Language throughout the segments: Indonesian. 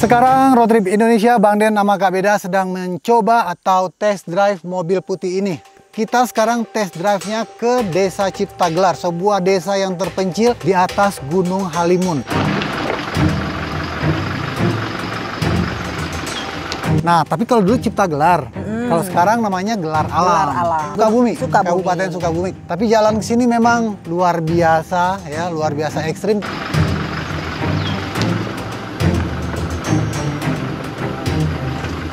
Sekarang Road Trip Indonesia, Bang Den sama Kak Beda sedang mencoba atau test drive mobil putih ini. Kita sekarang test drive-nya ke Desa Ciptagelar, sebuah desa yang terpencil di atas Gunung Halimun. Nah, tapi kalau dulu Ciptagelar, kalau sekarang namanya Gelar Alam. Sukabumi, Kabupaten Sukabumi. Tapi jalan ke sini memang luar biasa ya, luar biasa ekstrim.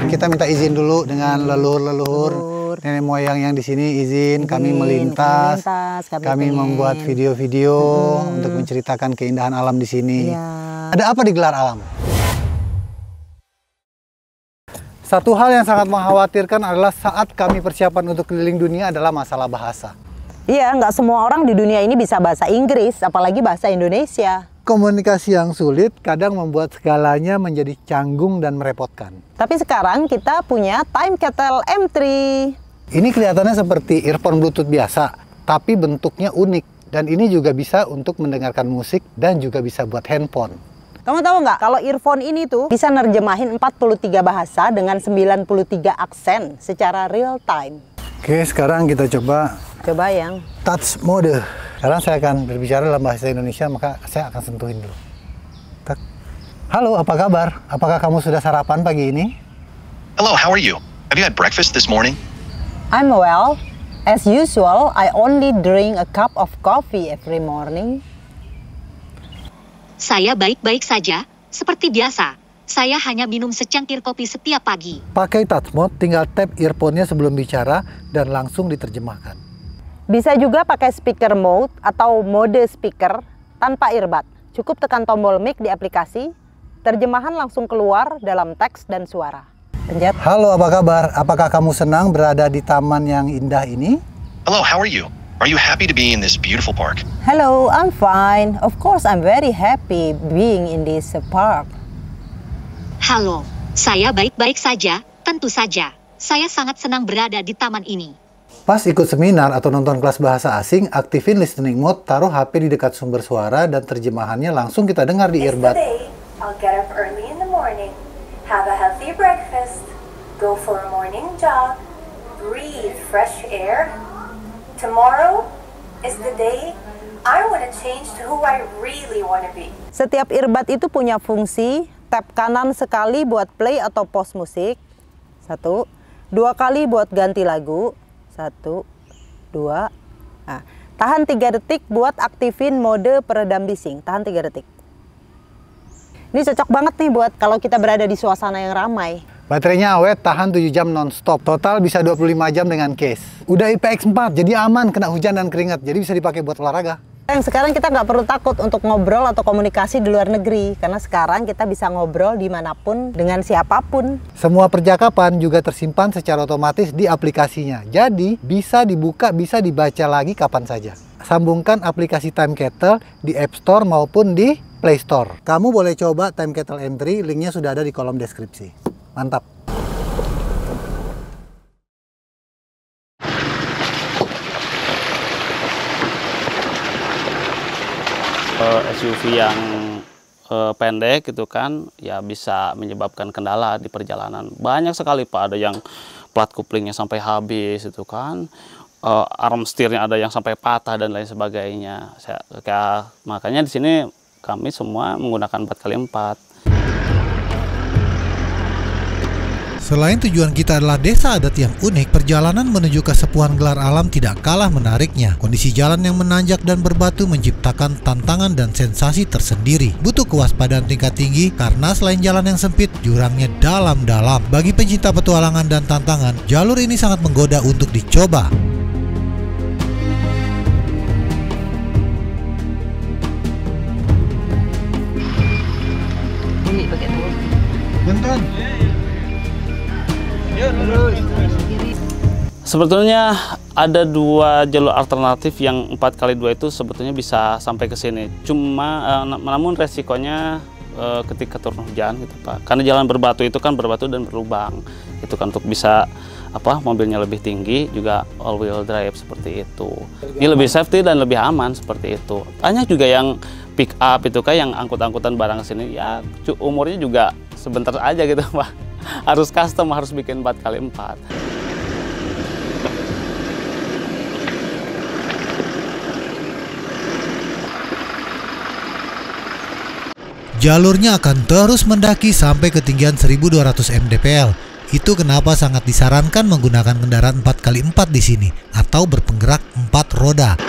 Kita minta izin dulu dengan leluhur nenek moyang yang di sini izin kami melintas, kami membuat video-video untuk menceritakan keindahan alam di sini. Ya. Ada apa di Gelar Alam? Satu hal yang sangat mengkhawatirkan adalah saat kami persiapan untuk keliling dunia adalah masalah bahasa. Iya, nggak semua orang di dunia ini bisa bahasa Inggris, apalagi bahasa Indonesia. Komunikasi yang sulit kadang membuat segalanya menjadi canggung dan merepotkan. Tapi sekarang kita punya Time Kettle M3. Ini kelihatannya seperti earphone Bluetooth biasa, tapi bentuknya unik. Dan ini juga bisa untuk mendengarkan musik dan juga bisa buat handphone. Kamu tahu nggak, kalau earphone ini tuh bisa nerjemahin 43 bahasa dengan 93 aksen secara real time. Oke, sekarang kita coba yang touch mode. Sekarang saya akan berbicara dalam bahasa Indonesia, maka saya akan sentuhin dulu. Halo, apa kabar? Apakah kamu sudah sarapan pagi ini? Hello, how are you? Have you had breakfast this morning? I'm well. As usual, I only drink a cup of coffee every morning. Saya baik-baik saja, seperti biasa. Saya hanya minum secangkir kopi setiap pagi. Pakai touch mode, tinggal tap earphone-nya sebelum bicara dan langsung diterjemahkan. Bisa juga pakai speaker mode atau mode speaker tanpa earbud. Cukup tekan tombol mic di aplikasi, terjemahan langsung keluar dalam teks dan suara. Pencet. Halo, apa kabar? Apakah kamu senang berada di taman yang indah ini? Hello, how are you? Are you happy to be in this beautiful park? Hello, I'm fine. Of course, I'm very happy being in this park. Halo, saya baik-baik saja, tentu saja. Saya sangat senang berada di taman ini. Pas ikut seminar atau nonton kelas bahasa asing, aktifin listening mode, taruh HP di dekat sumber suara dan terjemahannya langsung kita dengar di earbud. I'll get up early in the morning, have a healthy breakfast, go for a morning jog, breathe fresh air. Tomorrow is the day I want to change to who I really want to be. Setiap earbud itu punya fungsi tap kanan sekali buat play atau pause musik. 1, 2 kali buat ganti lagu. 1, 2. Nah, tahan 3 detik buat aktifin mode peredam bising. Tahan 3 detik. Ini cocok banget nih buat kalau kita berada di suasana yang ramai. Baterainya awet, tahan 7 jam non-stop. Total bisa 25 jam dengan case. Udah IPX4, jadi aman kena hujan dan keringat. Jadi bisa dipakai buat olahraga. Sekarang kita nggak perlu takut untuk ngobrol atau komunikasi di luar negeri. Karena sekarang kita bisa ngobrol dimanapun dengan siapapun. Semua percakapan juga tersimpan secara otomatis di aplikasinya. Jadi bisa dibuka, bisa dibaca lagi kapan saja. Sambungkan aplikasi Time Kettle di App Store maupun di Play Store. Kamu boleh coba Time Kettle M3, linknya sudah ada di kolom deskripsi. Mantap. SUV yang pendek gitu kan, ya bisa menyebabkan kendala di perjalanan. Banyak sekali Pak, ada yang plat kuplingnya sampai habis itu kan, arm setirnya ada yang sampai patah dan lain sebagainya. Makanya di sini kami semua menggunakan 4x4. Selain tujuan kita adalah desa adat yang unik, perjalanan menuju kesepuhan Gelar Alam tidak kalah menariknya. Kondisi jalan yang menanjak dan berbatu menciptakan tantangan dan sensasi tersendiri. Butuh kewaspadaan tingkat tinggi karena selain jalan yang sempit, jurangnya dalam-dalam. Bagi pencinta petualangan dan tantangan, jalur ini sangat menggoda untuk dicoba. Ini pakai turun. Bentar. Sebetulnya ada 2 jalur alternatif yang 4x2 itu sebetulnya bisa sampai ke sini. Cuma namun resikonya ketika turun hujan gitu Pak. Karena jalan berbatu itu kan berbatu dan berlubang. Itu kan untuk bisa mobilnya lebih tinggi, juga all wheel drive seperti itu. Ini lebih safety dan lebih aman seperti itu. Banyak juga yang pick up itu kan yang angkut-angkutan barang sini ya umurnya juga sebentar aja gitu Pak. Harus custom, harus bikin 4x4. Jalurnya akan terus mendaki sampai ketinggian 1200 mdpl. Itu kenapa sangat disarankan menggunakan kendaraan 4x4 di sini atau berpenggerak 4 roda.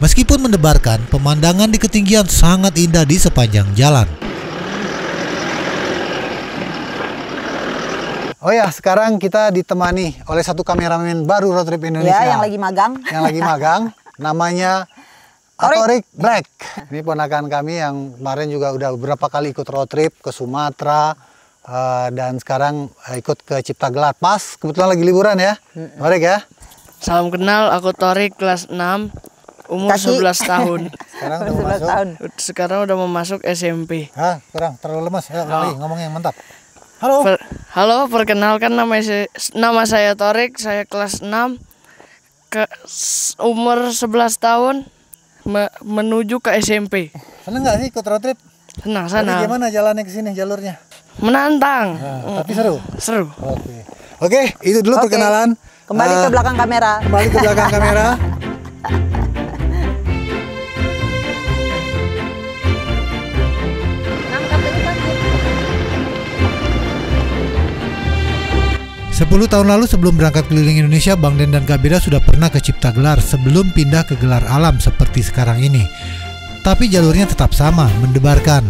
Meskipun mendebarkan, pemandangan di ketinggian sangat indah di sepanjang jalan. Oh ya, sekarang kita ditemani oleh satu kameramen baru Road Trip Indonesia. Ya, yang lagi magang. Yang lagi magang, namanya Torik Black. Ini ponakan kami yang kemarin juga udah beberapa kali ikut road trip ke Sumatera dan sekarang ikut ke Cipta Gelar. Pas kebetulan lagi liburan ya, Torik ya. Salam kenal, aku Torik kelas 6, umur 11 tahun. Sekarang udah mau masuk. Sekarang udah mau masuk SMP. Hah, kurang terlalu lemas ya, lagi ngomongnya yang mantap. Halo. Halo, perkenalkan nama saya Torik, saya kelas 6, umur 11 tahun. Menuju ke SMP. Seneng nggak sih ikut road trip? Senang. Gimana jalannya ke sini jalurnya? Menantang. Tapi seru. Seru. Oke, itu dulu perkenalan. Kembali ke belakang kamera. Kembali ke belakang kamera. Sepuluh tahun lalu sebelum berangkat keliling Indonesia, Bang Den dan Kak Beda sudah pernah ke Cipta Gelar sebelum pindah ke Gelar Alam seperti sekarang ini. Tapi jalurnya tetap sama, mendebarkan.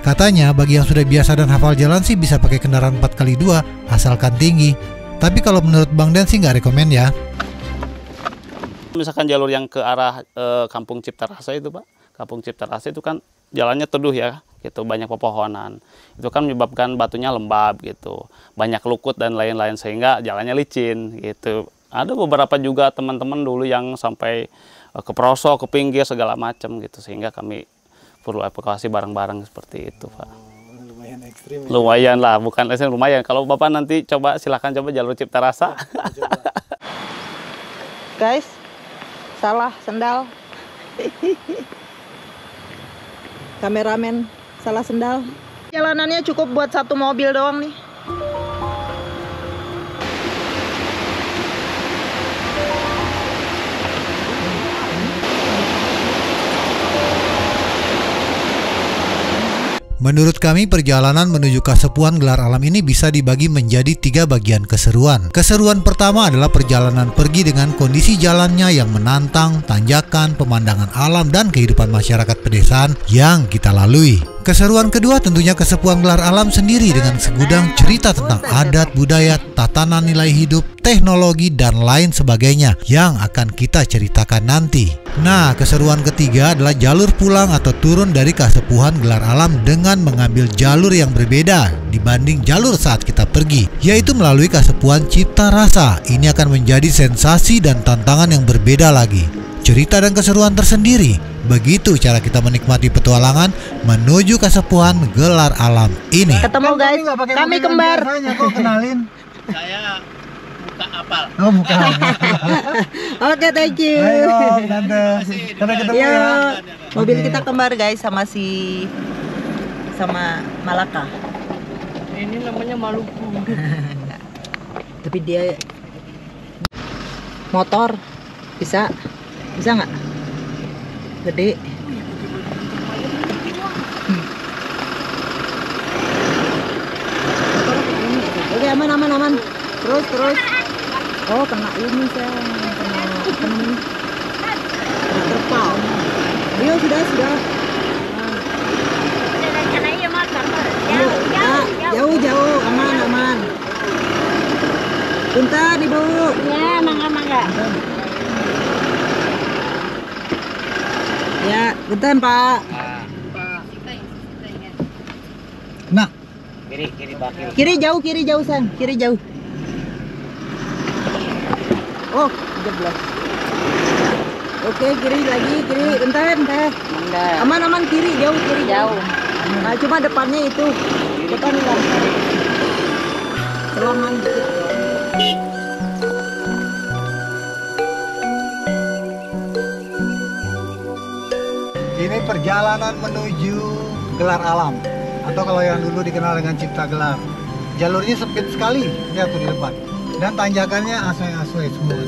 Katanya bagi yang sudah biasa dan hafal jalan sih bisa pakai kendaraan 4x2 asalkan tinggi. Tapi kalau menurut Bang Den sih nggak rekomen ya. Misalkan jalur yang ke arah Kampung Cipta Rasa itu Pak, Kampung Cipta Rasa itu kan jalannya teduh ya, gitu, banyak pepohonan. Itu kan menyebabkan batunya lembab gitu, banyak lukut dan lain-lain sehingga jalannya licin gitu. Ada beberapa juga teman-teman dulu yang sampai ke pelosok, ke pinggir segala macam gitu, sehingga kami perlu evakuasi bareng-bareng seperti itu Pak. Lumayan ekstrim. Lumayan lah, bukan ekstrim, lumayan. Kalau Bapak nanti silahkan coba jalur Cipta Rasa. Guys, salah sendal. Kameramen salah sendal. Jalanannya cukup buat satu mobil doang nih. Menurut kami, perjalanan menuju Kasepuhan Gelar Alam ini bisa dibagi menjadi 3 bagian keseruan. Keseruan pertama adalah perjalanan pergi dengan kondisi jalannya yang menantang, tanjakan, pemandangan alam, dan kehidupan masyarakat pedesaan yang kita lalui. Keseruan kedua tentunya Kasepuhan Gelar Alam sendiri dengan segudang cerita tentang adat, budaya, tatanan nilai hidup, teknologi, dan lain sebagainya yang akan kita ceritakan nanti. Nah, keseruan ketiga adalah jalur pulang atau turun dari Kasepuhan Gelar Alam dengan mengambil jalur yang berbeda dibanding jalur saat kita pergi, yaitu melalui Kasepuhan Cipta Rasa. Ini akan menjadi sensasi dan tantangan yang berbeda lagi. Cerita dan keseruan tersendiri. Begitu cara kita menikmati petualangan menuju Kasepuhan Gelar Alam ini. Ketemu guys, kami kembar. Kok kenalin? Saya buka apal. Oh, bukan. Oke, thank you. Ayo, Tante. Sampai ketemu ya. Mobil kita kembar guys sama Malaka. Ini namanya Maluku. Tapi dia motor bisa nggak? Gede. Oke, aman. Terus. Oh, kena ini saya. Kena terpal. Ayo sudah. Jauh, aman. Bentar dibawa. Ya, mangga. Ya, bentar Pak. Nah, Kiri jauh Sang, kiri jauh. Oh, jeblos. Oke, kiri lagi, bentar. Aman, kiri jauh. Nah, cuma depannya itu. Depan longgar. Celongan dikit. Ini perjalanan menuju Gelar Alam, atau kalau yang dulu dikenal dengan Cipta Gelar. Jalurnya sempit sekali, lihat tuh di depan. Dan tanjakannya asoy-asoy semua.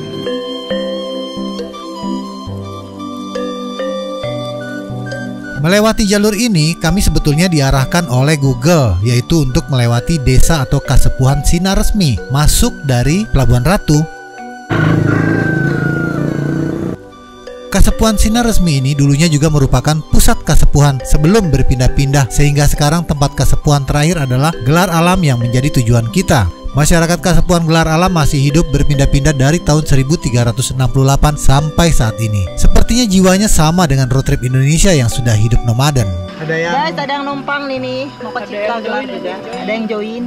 Melewati jalur ini, kami sebetulnya diarahkan oleh Google, yaitu untuk melewati desa atau Kasepuhan Sinar Resmi, masuk dari Pelabuhan Ratu. Kasepuhan Sinar Resmi ini dulunya juga merupakan pusat kasepuhan sebelum berpindah-pindah, sehingga sekarang tempat kasepuhan terakhir adalah Gelar Alam yang menjadi tujuan kita. Masyarakat Kasepuhan Gelar Alam masih hidup berpindah-pindah dari tahun 1368 sampai saat ini. Sepertinya jiwanya sama dengan road trip Indonesia yang sudah hidup nomaden. Ada yang Guys, ada yang numpang nih, mau ke Cipta Gelar juga. Ada yang join.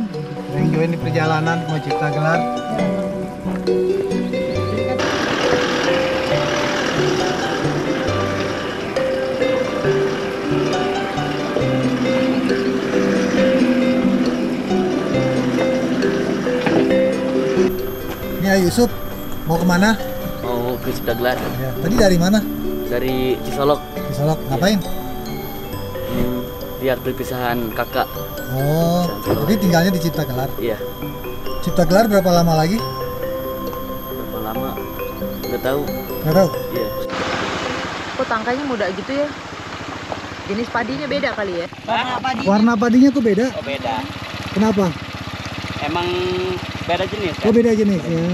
di perjalanan mau Cipta Gelar. Ya Yusuf, mau kemana? Mau ke Cipta Gelar. Ya. Tadi dari mana? Dari Cisolok. Cisolok. Ngapain? Lihat perpisahan kakak. Oh, jadi tinggalnya di Cipta Gelar. Iya. Cipta Gelar berapa lama lagi? Berapa lama? Nggak tahu. Nggak tahu. Iya. Kok tangkanya muda gitu ya? Jenis padinya beda kali ya? Warna padinya tuh beda? Oh, beda. Kenapa? Emang beda jenis kan? Oh beda jenis. Ya.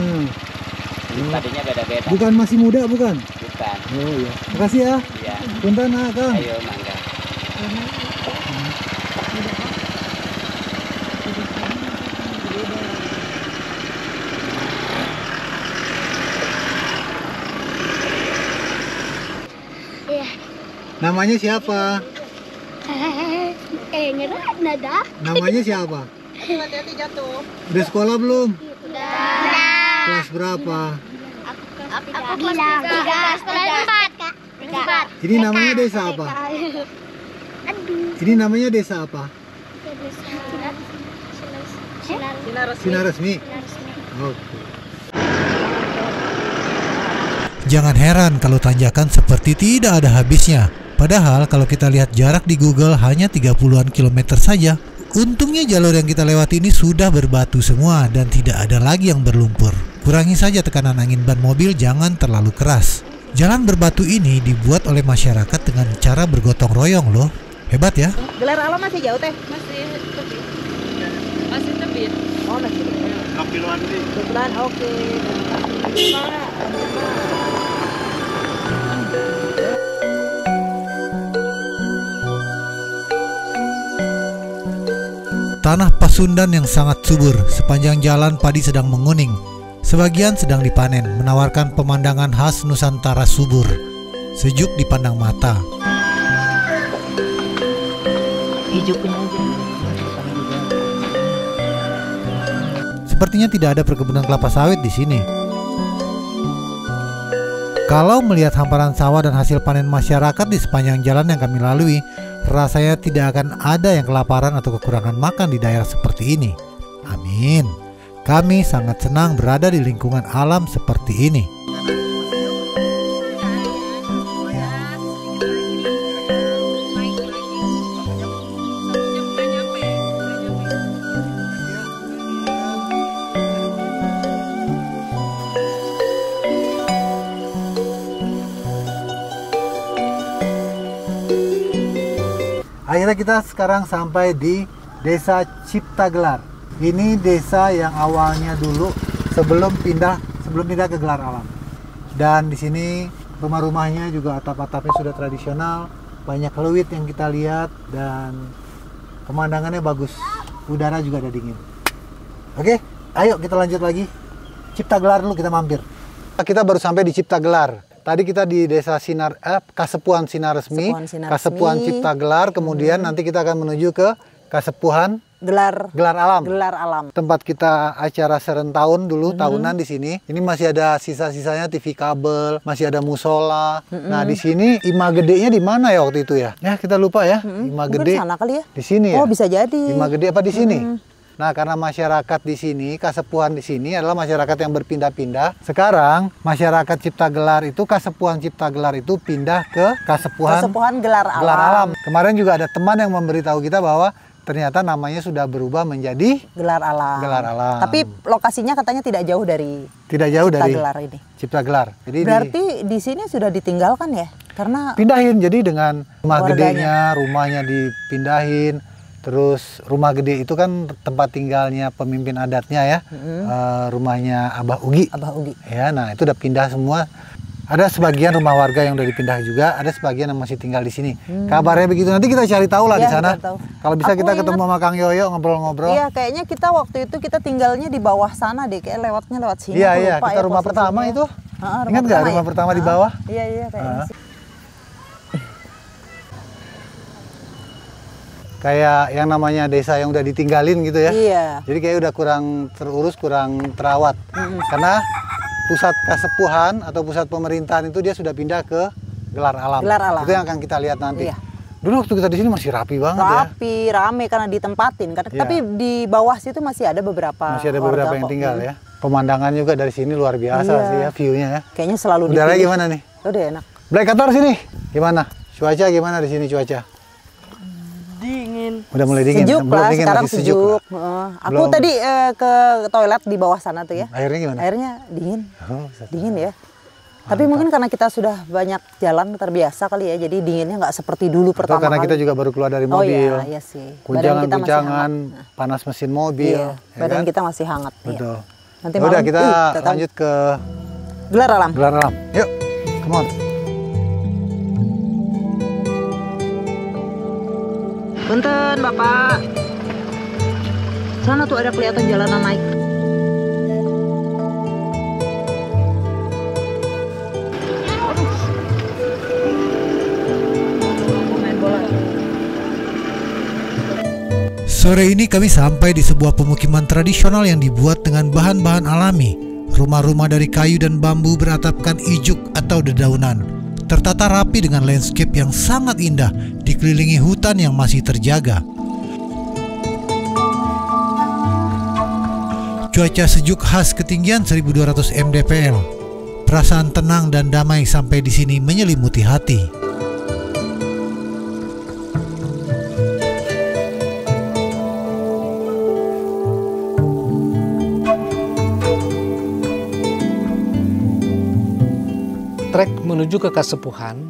Tadinya beda-beda. Bukan masih muda bukan? Bukan. Oh iya. Makasih ya. Iya. Punten Kang. Ayo mangga. Namanya siapa? Nada. Namanya siapa? Hati-hati jatuh. Udah sekolah belum? Udah. Kelas berapa? Aku kelas 4. Ini namanya desa apa? Ini namanya desa apa? Sinar Resmi. Oke. Jangan heran kalau tanjakan seperti tidak ada habisnya. Padahal kalau kita lihat jarak di Google hanya 30-an kilometer saja. Untungnya jalur yang kita lewati ini sudah berbatu semua dan tidak ada lagi yang berlumpur. Kurangi saja tekanan angin ban mobil, jangan terlalu keras. Jalan berbatu ini dibuat oleh masyarakat dengan cara bergotong royong loh. Hebat ya. Gelar Alam masih jauh teh? Masih tebit. Masih tebit. Oh masih. Kiloan ini. Kebetulan oke. Tanah Pasundan yang sangat subur, sepanjang jalan padi sedang menguning. Sebagian sedang dipanen, menawarkan pemandangan khas Nusantara subur. Sejuk dipandang mata. Hijau punya aja. Sepertinya tidak ada perkebunan kelapa sawit di sini. Kalau melihat hamparan sawah dan hasil panen masyarakat di sepanjang jalan yang kami lalui, rasanya tidak akan ada yang kelaparan atau kekurangan makan di daerah seperti ini. Amin. Kami sangat senang berada di lingkungan alam seperti ini. Akhirnya kita sekarang sampai di Desa Cipta Gelar. Ini desa yang awalnya dulu sebelum pindah ke Gelar Alam. Dan di sini rumah-rumahnya juga atap-atapnya sudah tradisional, banyak leluit yang kita lihat dan pemandangannya bagus. Udara juga ada dingin. Oke, ayo kita lanjut lagi. Cipta Gelar dulu kita mampir. Kita baru sampai di Cipta Gelar. Tadi kita di Desa Kasepuhan Sinar Resmi, Kasepuhan Cipta Gelar, kemudian nanti kita akan menuju ke Kasepuhan Gelar alam. Gelar alam. Tempat kita acara serentahun dulu, tahunan di sini. Ini masih ada sisa-sisanya TV kabel, masih ada musola. Nah, di sini imah gedenya di mana ya waktu itu ya? Ya, kita lupa ya. Imah gede. Mungkin sana kali ya. Di sini ya? Oh, bisa jadi. Imah gede apa di sini? Nah, karena masyarakat di sini, kasepuhan di sini adalah masyarakat yang berpindah-pindah. Sekarang, masyarakat Cipta Gelar itu, kasepuhan Cipta Gelar itu pindah ke kasepuhan Gelar Alam. Kemarin juga ada teman yang memberitahu kita bahwa ternyata namanya sudah berubah menjadi Gelar Alam. Gelar Alam. Tapi lokasinya katanya tidak jauh dari Cipta Gelar ini. Cipta Gelar. Jadi berarti di sini sudah ditinggalkan ya? Karena pindahin, jadi dengan rumah warganya. gedenya, rumahnya dipindahin. Terus rumah gede itu kan tempat tinggalnya pemimpin adatnya ya, rumahnya Abah Ugi. Abah Ugi. Ya, nah itu udah pindah semua. Ada sebagian rumah warga yang udah dipindah juga, ada sebagian yang masih tinggal di sini. Kabarnya begitu, nanti kita cari tahu lah di sana. Kalau bisa kita ketemu sama Kang Yoyo ngobrol-ngobrol. Iya, kayaknya kita waktu itu kita tinggalnya di bawah sana deh, kayak lewatnya lewat sini. Iya, kita rumah pertama itu. Ingat nggak rumah pertama di bawah? Iya, kayaknya sih. Kayak yang namanya desa yang udah ditinggalin gitu ya. Iya. Jadi kayak udah kurang terurus, kurang terawat. Karena pusat kasepuhan atau pusat pemerintahan itu dia sudah pindah ke Gelar Alam. Gelar Alam. Itu yang akan kita lihat nanti. Iya. Dulu waktu kita di sini masih rapi banget ya. Rapi, rame karena ditempatin. Tapi di bawah situ masih ada beberapa. Masih ada beberapa yang tinggal ya. Pemandangan juga dari sini luar biasa sih ya, view-nya ya. Kayaknya selalu Udaranya gimana nih? Udah enak. Black Qatar sini. Gimana? Cuaca gimana di sini cuaca? Dingin. Udah mulai dingin. Sejuk Belum lah, dingin, sekarang masih sejuk. Aku Belum. tadi ke toilet di bawah sana tuh ya. Airnya gimana? Airnya dingin. Oh, Dingin ya. Tapi mungkin karena kita sudah banyak jalan terbiasa kali ya, jadi dinginnya nggak seperti dulu pertama karena kali. kita juga baru keluar dari Oh mobil. iya sih. Kunjangan-kunjangan, panas mesin mobil. Iya, ya badan kan? kita masih hangat. Betul. Iya. Nanti Udah malam, kita datang. lanjut ke Gelar Alam. Gelar Alam. Yuk, come on. Punten Bapak. Sana tuh ada kelihatan jalanan naik. Main bola. Sore ini kami sampai di sebuah pemukiman tradisional yang dibuat dengan bahan-bahan alami. Rumah-rumah dari kayu dan bambu beratapkan ijuk atau dedaunan. Tertata rapi dengan landscape yang sangat indah, dikelilingi hutan yang masih terjaga. Cuaca sejuk khas ketinggian 1200 mdpl. Perasaan tenang dan damai sampai di sini menyelimuti hati. Trek menuju ke Kasepuhan,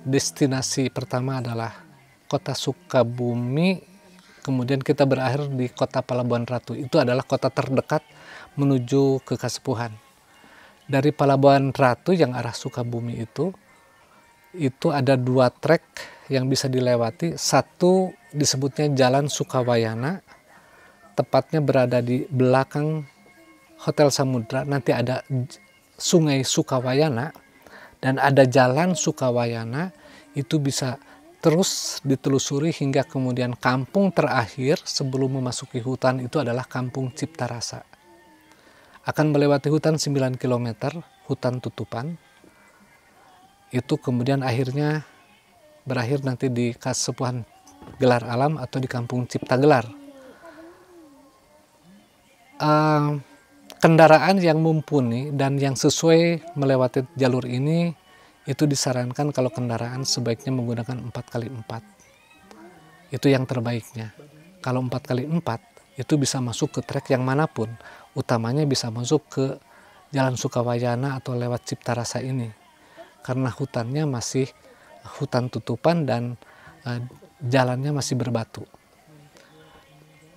destinasi pertama adalah kota Sukabumi, kemudian kita berakhir di kota Palabuhan Ratu. Itu adalah kota terdekat menuju ke Kasepuhan. Dari Palabuhan Ratu yang arah Sukabumi itu ada 2 trek yang bisa dilewati. Satu disebutnya Jalan Sukawayana, tepatnya berada di belakang Hotel Samudra. Nanti ada Sungai Sukawayana. Dan ada jalan Sukawayana, itu bisa terus ditelusuri hingga kemudian kampung terakhir sebelum memasuki hutan itu adalah Kampung Cipta Rasa. Akan melewati hutan 9 km, hutan tutupan. Itu kemudian akhirnya berakhir nanti di Kasepuhan Gelar Alam atau di Kampung Cipta Gelar. Kendaraan yang mumpuni dan yang sesuai melewati jalur ini itu disarankan kalau kendaraan sebaiknya menggunakan 4x4. Itu yang terbaiknya. Kalau 4x4 itu bisa masuk ke trek yang manapun. Utamanya bisa masuk ke Jalan Sukawayana atau lewat Cipta Rasa ini. Karena hutannya masih hutan tutupan dan jalannya masih berbatu.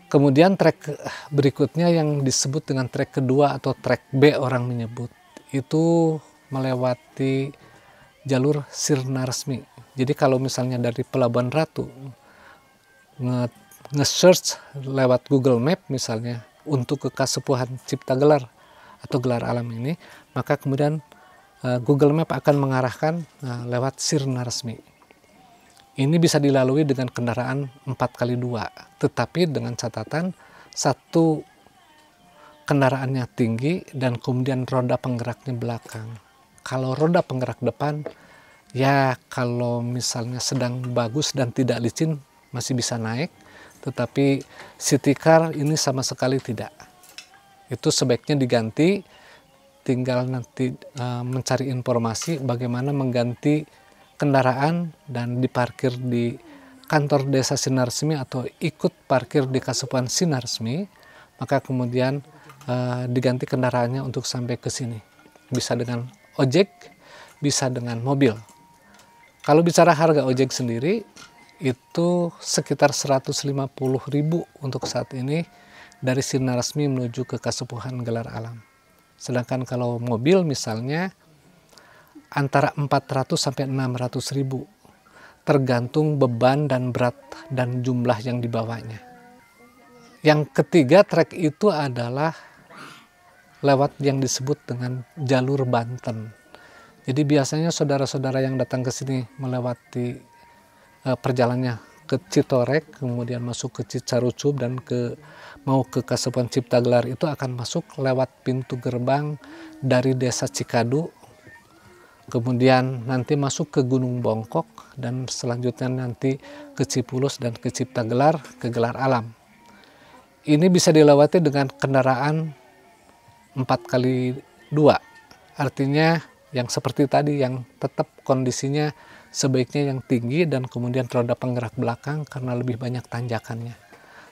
Kemudian trek berikutnya yang disebut dengan trek kedua atau trek B orang menyebut, itu melewati jalur Sirna Resmi. Jadi kalau misalnya dari Pelabuhan Ratu nge-search lewat Google Map misalnya untuk ke Kasepuhan Cipta Gelar atau Gelar Alam ini, maka kemudian Google Map akan mengarahkan lewat Sirna Resmi. Ini bisa dilalui dengan kendaraan 4x2, tetapi dengan catatan satu kendaraannya tinggi dan kemudian roda penggeraknya belakang. Kalau roda penggerak depan, ya kalau misalnya sedang bagus dan tidak licin masih bisa naik, tetapi city car ini sama sekali tidak. Itu sebaiknya diganti, tinggal nanti mencari informasi bagaimana mengganti kendaraan dan diparkir di kantor desa Sinar Resmi atau ikut parkir di Kasepuhan Sinar Resmi, maka kemudian diganti kendaraannya untuk sampai ke sini. Bisa dengan ojek, bisa dengan mobil. Kalau bicara harga ojek sendiri, itu sekitar 150.000 untuk saat ini dari Sinar Resmi menuju ke Kasepuhan Gelar Alam. Sedangkan kalau mobil misalnya antara 400 sampai 600.000, tergantung beban dan berat dan jumlah yang dibawanya. Yang ketiga trek itu adalah lewat yang disebut dengan jalur Banten. Jadi biasanya saudara-saudara yang datang ke sini melewati perjalanannya ke Citorek, kemudian masuk ke Cicarucup dan mau ke Kasepuhan Ciptagelar itu akan masuk lewat pintu gerbang dari desa Cikadu, kemudian nanti masuk ke Gunung Bongkok dan selanjutnya nanti ke Cipulus dan ke Ciptagelar, ke Gelar Alam. Ini bisa dilewati dengan kendaraan 4x2, artinya yang seperti tadi yang tetap kondisinya sebaiknya yang tinggi dan kemudian roda penggerak belakang karena lebih banyak tanjakannya.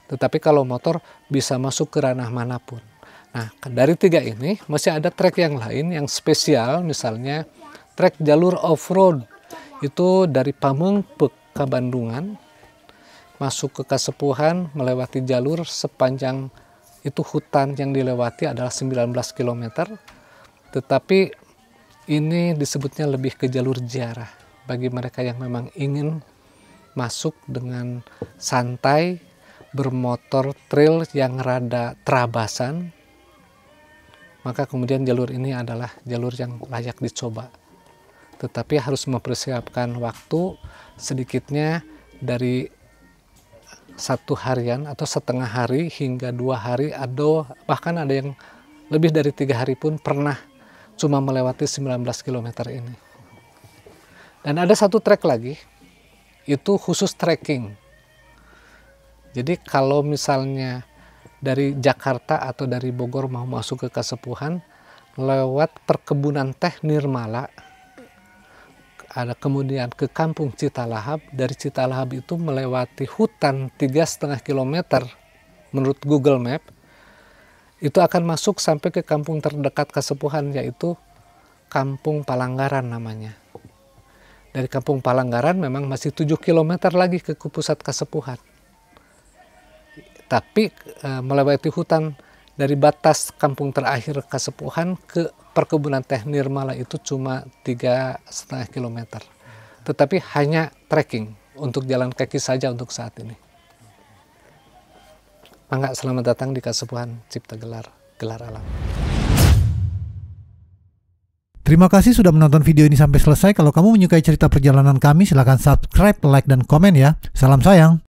Tetapi kalau motor bisa masuk ke ranah manapun. Nah, dari tiga ini masih ada trek yang lain yang spesial, misalnya trek jalur off-road itu dari Pamengpeuk ke Bandungan, masuk ke Kasepuhan, melewati jalur sepanjang itu hutan yang dilewati adalah 19 km. Tetapi ini disebutnya lebih ke jalur ziarah bagi mereka yang memang ingin masuk dengan santai, bermotor trail yang rada terabasan, maka kemudian jalur ini adalah jalur yang layak dicoba. Tetapi harus mempersiapkan waktu sedikitnya dari 1 harian atau setengah hari hingga 2 hari, atau bahkan ada yang lebih dari 3 hari pun pernah cuma melewati 19 km ini. Dan ada satu trek lagi, itu khusus trekking. Jadi kalau misalnya dari Jakarta atau dari Bogor mau masuk ke Kasepuhan, lewat perkebunan teh Nirmala, ada kemudian ke kampung Citalahap. Dari Citalahap itu melewati hutan 3,5 km menurut Google Map, itu akan masuk sampai ke kampung terdekat Kasepuhan, yaitu Kampung Palanggaran namanya. Dari Kampung Palanggaran memang masih 7 km lagi ke pusat Kasepuhan. Tapi melewati hutan dari batas kampung terakhir Kasepuhan ke perkebunan teh Nirmala itu cuma 3,5 km. Tetapi hanya trekking untuk jalan kaki saja untuk saat ini. Mangga, selamat datang di Kasepuhan Ciptagelar, Gelar Alam. Terima kasih sudah menonton video ini sampai selesai. Kalau kamu menyukai cerita perjalanan kami, silahkan subscribe, like, dan komen ya. Salam sayang.